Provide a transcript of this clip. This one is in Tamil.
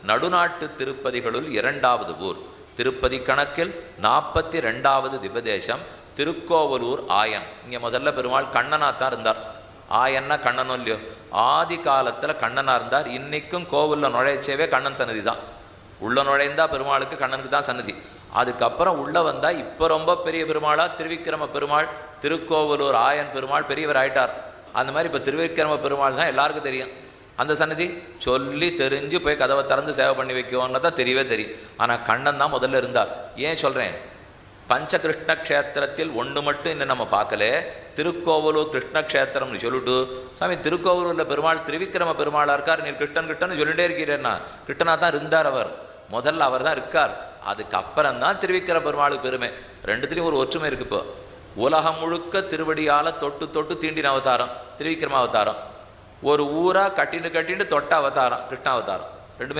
நடுநாட்டு திருப்பதிகளுள் இரண்டாவது ஊர். திருப்பதி கணக்கில் 42வது திவ்யதேசம் திருக்கோவலூர் ஆயன். இங்கே முதல்ல பெருமாள் கண்ணனாத்தான் இருந்தார். ஆயன்னா கண்ணனும் இல்லையோ, ஆதி காலத்தில் கண்ணனாக இருந்தார். இன்றைக்கும் கோவிலில் நுழைச்சவே கண்ணன் சன்னதி தான். உள்ள நுழைந்தா பெருமாளுக்கு கண்ணனுக்கு தான் சன்னதி. அதுக்கப்புறம் உள்ளே வந்தால் இப்போ ரொம்ப பெரிய பெருமாளா திருவிக்கிரம பெருமாள், திருக்கோவலூர் ஆயன் பெருமாள் பெரியவர் ஆயிட்டார். அந்த மாதிரி இப்போ திருவிக்கிரம பெருமாள் தான் எல்லாருக்கும் தெரியும். அந்த சன்னதி சொல்லி தெரிஞ்சு போய் கதவை திறந்து சேவை பண்ணி வைக்குவோன்னு தான் தெரியவே தெரியும். ஆனால் கண்ணன் தான் முதல்ல இருந்தார். ஏன் சொல்கிறேன், பஞ்சகிருஷ்ண க்ஷேத்திரத்தில் ஒன்று மட்டும் இன்னும் நம்ம பார்க்கல. திருக்கோவலூர் கிருஷ்ண க்ஷேத்திரம்னு சொல்லிட்டு சாமி திருக்கோவலூரில் பெருமாள் திருவிக்கிரம பெருமாளாக இருக்கார், நீர் கிருஷ்ணன் கிருஷ்ணன் சொல்லிட்டே இருக்கிறேன்னா கிருஷ்ணனாக தான் இருந்தார் அவர். முதல்ல அவர் தான் இருக்கார். அதுக்கப்புறம் தான் திருவிக்கிரம பெருமாளுக்கு பெருமை. ரெண்டுத்துலேயும் ஒரு ஒற்றுமை இருக்கு. இப்போ உலகம் முழுக்க திருவடியால் தொட்டு தொட்டு தீண்டின அவதாரம் திருவிக்கிரம அவதாரம். ஒரு ஊரா கட்டின்னு தொட்ட அவதாரம் கிருஷ்ண அவதாரம். ரெண்டுமே